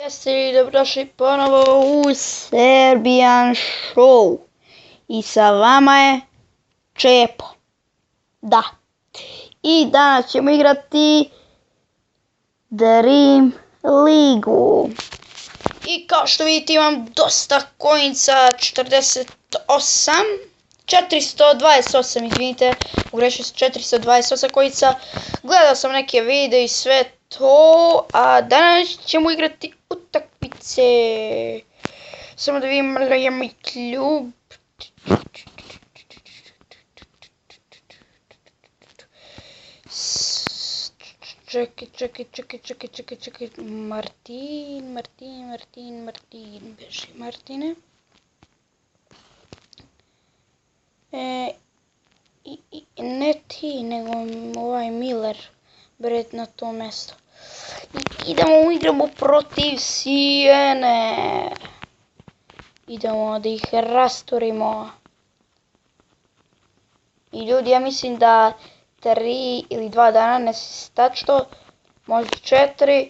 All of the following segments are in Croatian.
Jeste li dobrodošli ponovo u Serbian Show. I sa vama je Čepo. Da. I danas ćemo igrati Dream Ligu. I kao što vidite imam dosta coinca, 428, izvinite, ugrešio sam 428 coinca. Gledao sam neke videe i sve to, a danas ćemo igrati utakmice. Samo da vidim da je moj klub. Čekaj. Martin, beži Martine. Ne ti, nego ovaj Miller, bret na to mjesto. Idemo, igramo protiv Sijene. Idemo da ih rasturimo. I ljudi, ja mislim da 3 ili 2 dana, ne tačno, možda 4,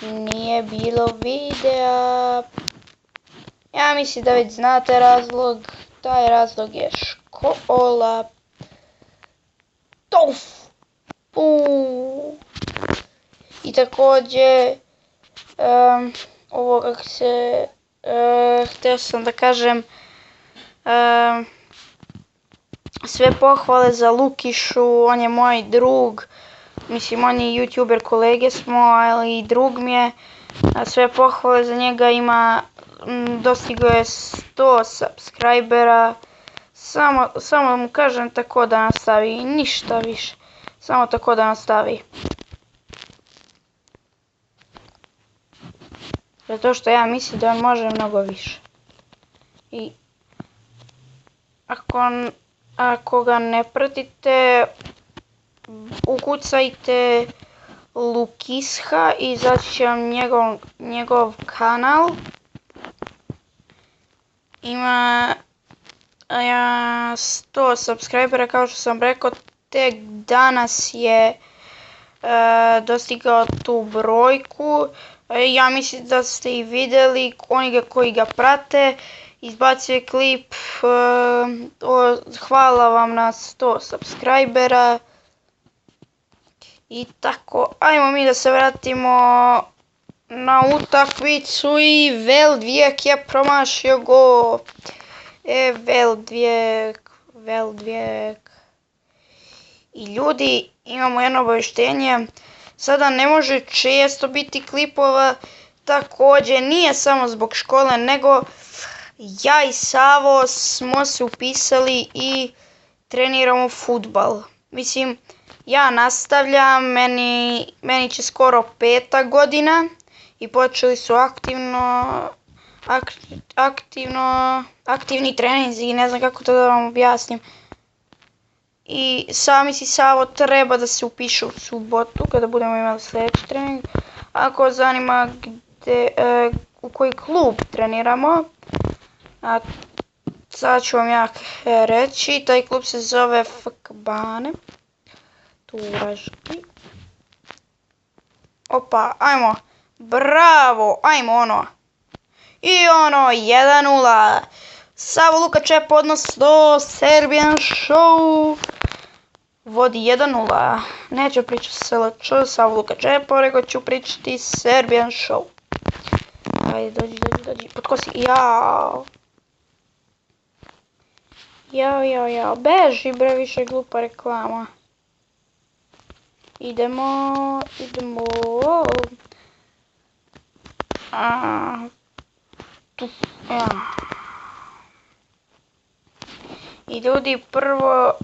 nije bilo videa. Ja mislim da već znate razlog. Taj razlog je škola. Tof! I također, ovo kako se, htio sam da kažem, sve pohvale za Lukišu, on je moj drug, mislim on je youtuber, kolege smo, ali i drug mi je, sve pohvale za njega, dostigao je 100 subscribera, samo mu kažem tako da nastavi i ništa više, samo tako da nastavi. Zato što ja mislim da on može mnogo više. I ako ga ne pratite, ukucajte Lukisha i izaći će vam njegov kanal. Ima 100 subscribera, kao što sam rekao, tek danas je dostigao tu brojku. Ja mislim da ste i vidjeli, oni koji ga prate, izbacio je klip, hvala vam na 100 subscribera. I tako, ajmo mi da se vratimo na utakmicu i Veldvijek je promašio go. Veldvijek. I ljudi, imamo jedno obavještenje. Sada ne može često biti klipova, također nije samo zbog škole, nego ja i Savo smo se upisali i treniramo fudbal. Mislim, ja nastavljam, meni će skoro 5. godina i počeli su aktivni treninzi, ne znam kako to da vam objasnim. I sami si Savo treba da se upiše u subotu kada budemo imali sljedeći trening. Ako vas zanima u koji klub treniramo, sad ću vam ja reći, taj klub se zove FK Bane. Turažki. Opa, ajmo, bravo, ajmo ono. I ono, 1-0. Savo Luka Čep, odnosno Serbian Show vodi 1-0. Neću pričati SLČ, Savo Luka Čepo, nego ću pričati Serbian Show. Ajde, dođi, potkosi, jao. Jao, beži bre, više glupa reklama. Idemo. I ljudi,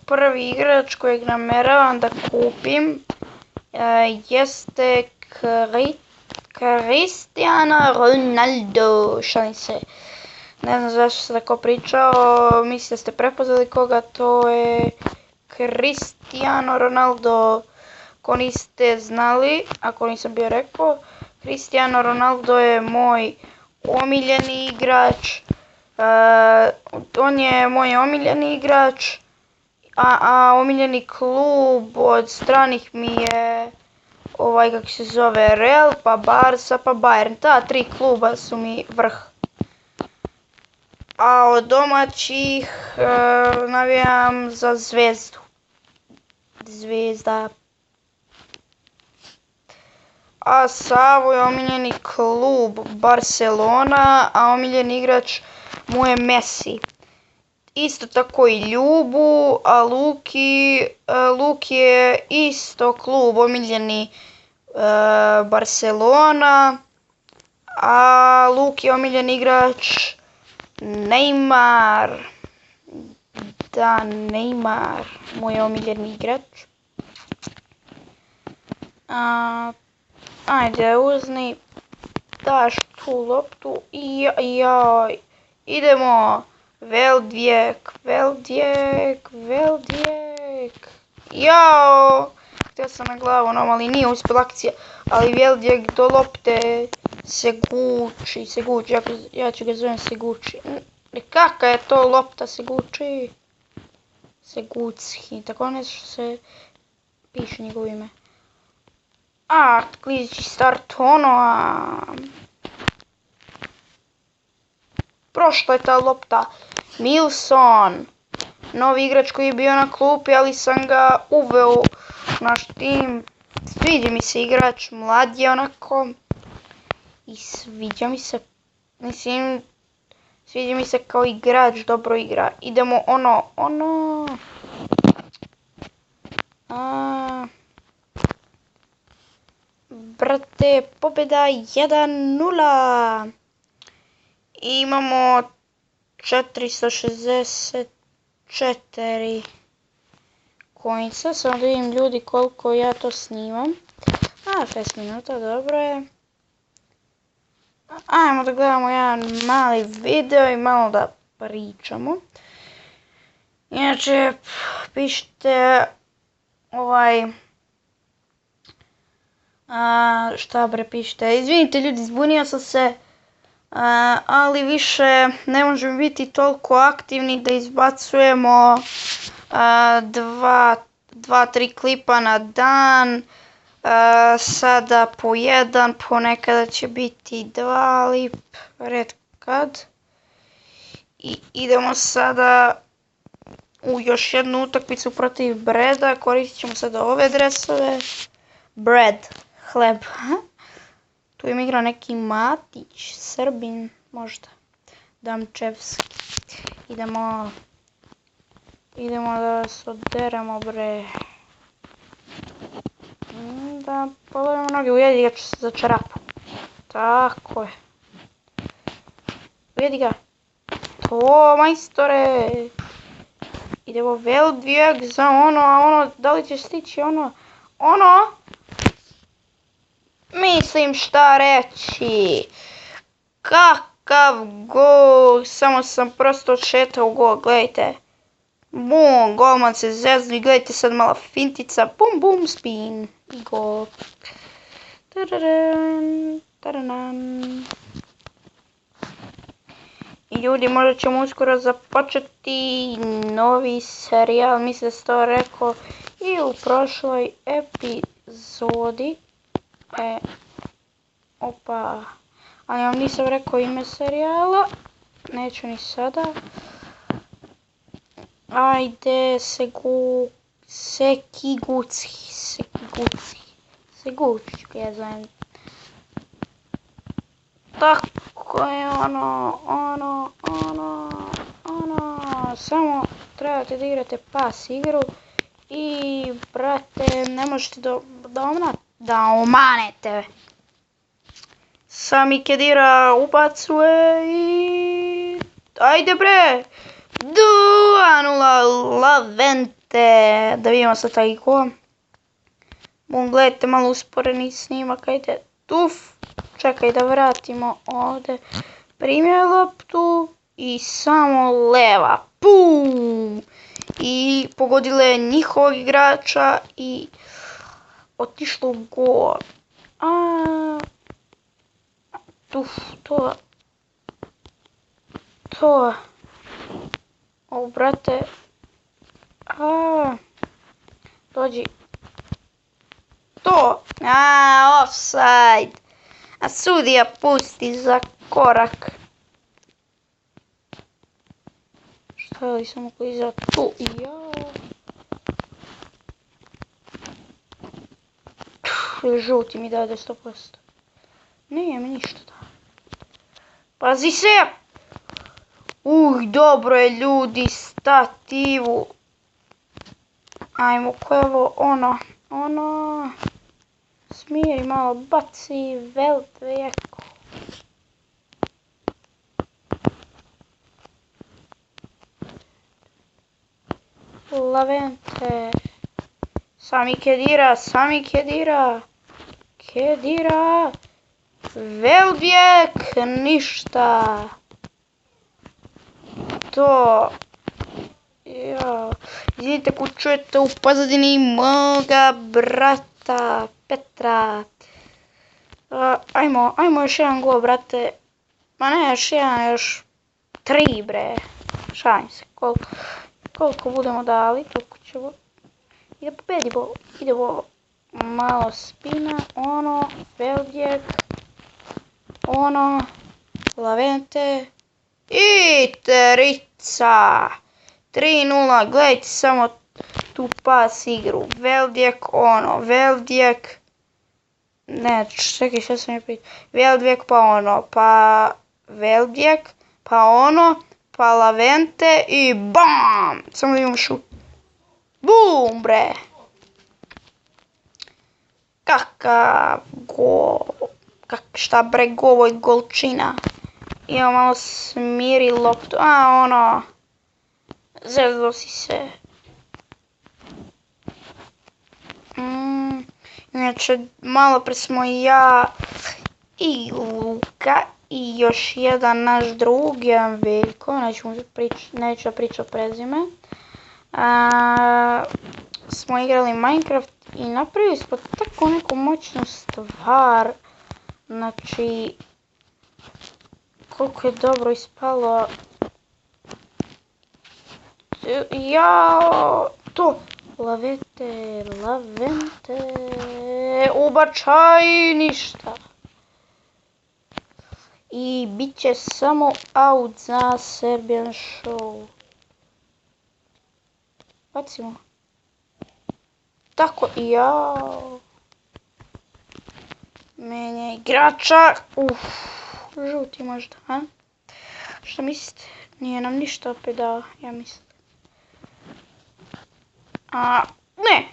prvi igrač kojeg nameravam da kupim jeste Cristiano Ronaldo. Šalim se, ne znam zašto sam tako pričao, mislim da ste prepoznali koga, to je Cristiano Ronaldo. Ako niste znali, ako nisam bio rekao, Cristiano Ronaldo je moj omiljeni igrač. On je moj omiljeni igrač, a omiljeni klub od stranih mi je kako se zove, Real, pa Barca, pa Bayern. Ta 3 kluba su mi vrh. A od domaćih navijam za Zvezdu. Zvezda. A Savo je omiljeni klub Barcelona, a omiljeni igrač mu je Messi. Isto tako i Ljubu, a Luki je isto klub omiljeni Barcelona, a Luki je omiljeni igrač Neymar. Da, Neymar mu je omiljeni igrač. Ajde, uzni, daš tu loptu i jaj. Idemo. Veldvijek. Jao! Htio sam na glavu, ali nije uspjela akcija. Ali Veldvijek do lopte se guči. Ja ću ga zovem se guči. Kaka je to lopta se guči? Se guci. Tako nešto se piše njegovo ime. Klizići start prošla je ta lopta. Milson. Novi igrač koji je bio na klupi, ali sam ga uveo u naš tim. Sviđa mi se igrač, mlad je onako. I sviđa mi se, sviđa mi se kao igrač, dobro igra. Idemo Brate, pobjeda 1-0. Imamo 464 coinsa. Samo da vidim ljudi koliko ja to snimam. 6 minuta, dobro je. Ajmo da gledamo jedan mali video i malo da pričamo. Inače, pišite šta bre pišite. Izvinite ljudi, zbunio sam se. Ali više ne možemo biti toliko aktivni da izbacujemo 2-3 klipa na dan. Sada po jedan, ponekada će biti 2, ali red kad. I idemo sada u još jednu utakmicu protiv Breda. Koristit ćemo sada ove dresove. Bread, hleb. Tu im igra neki Matić, Srbin, možda, Damčevski. Idemo da se oderemo, bre. Da pogledamo noge, ujedi ga za čarapu. Tako je. Ujedi ga. To, majstore. Idemo Veldvijek za a da li će stići mislim šta reći. Kakav gol. Samo sam prosto odšetao gol. Gledajte. Bum. Golman se zeznu. I gledajte sad mala fintica. Bum bum spin. I gol. I ljudi, možda ćemo uskoro započeti novi serijal. Mislim da sam to rekao i u prošloj epizodi. Ali vam nisam rekao ime serijala. Neću ni sada. Ajde, Sekiguchi, ja znam. Tako je samo trebate da igrate pas igru i, brate, ne možete da omanete. Sami Kedira ubacuje i... Ajde bre! 2-0 Lavente. Da vidimo sad taj gol. Gledajte malo usporeni snimak, ajde. Tuf! Čekaj da vratimo ovdje. Primio loptu i samo leva. Pum! I pogodile njihovog igrača i otišlo u gol. To. O, brate. Dođi. to? Offside. A sudija pusti za korak. Šta li sam mogu iza tu? Žuti mi dade 100%. Nije mi ništa da. Pazi se! Dobro je ljudi, stativu. Ajmo, ko je ovo? Ono. Smiri malo, baci Veldvijek. Lavente. Sami Kedira. Veldvijek, ništa. To. Izvinite ko čujete u pozadini moga brata Petra. Ajmo još jedan gol, brate. Ma ne, još 3, bre. Šalim se, koliko budemo dali, toliko ćemo. I da pobedimo, idemo malo spina, Veldvijek, Lavente i trica. 3-0, gledajte samo tu pas igru. Veldvijek. Ne, čekaj, šta sam je pričao. Veldvijek, pa Veldvijek, pa Lavente i BAM! Samo da imam šut. Bum, bre! Kakav gol. Šta bre, govoj golčina. Evo malo smiri loptu. Zezlo si se. Inače, malo pre smo ja i Luka i još jedan naš drug, jedan Veljko, neću pričati o prezime. Smo igrali Minecraft i napravili smo tako neku moćnu stvar. Znači, koliko je dobro ispalo. To. Lavente. Ubačaj, ništa. I bit će samo out za Serbian Show. Bacimo. Tako, menja igrača. Žuti možda, a? Šta mislite? Nije nam ništa opet dao, ja mislim. Ne!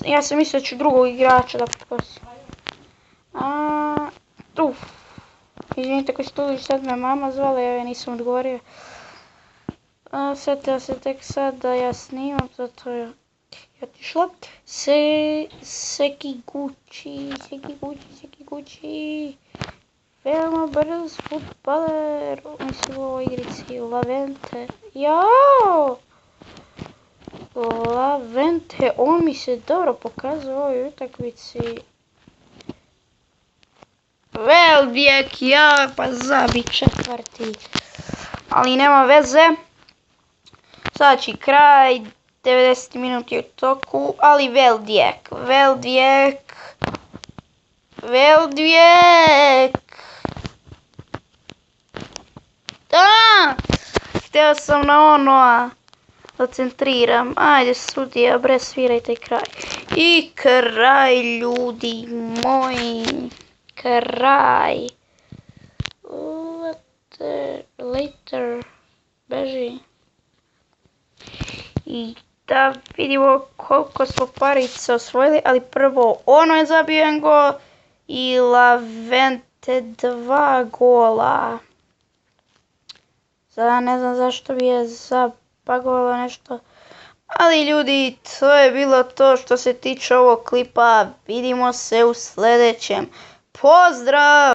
Ja sam mislio da ću drugog igrača da pokosim. Izvinite koji studiš, sad me mama zvala, ja nisam odgovorio. Sjetila se tek sad da ja snimam, zato je otišla. Sekiguchi. Veoma brz futbaler, mislim u ovoj igrici. Lavente. Lavente, on mi se dobro pokazao u ovoj utakmici. Veldvijek, pa zabit četvrti. Ali nema veze. Sad će kraj, 90 minuti u toku, ali Veldvijek. Htio sam na da centriram. Ajde sudija, bre, svirajte kraj. I kraj, ljudi moji. Kraj. Later. Beži. I da vidimo koliko smo parica osvojili, ali prvo ono je zabio jedan gol i Lavente 2 gola. Sada ne znam zašto bi je zapagovalo nešto. Ali ljudi, to je bilo to što se tiče ovog klipa. Vidimo se u sljedećem. Pozdrav!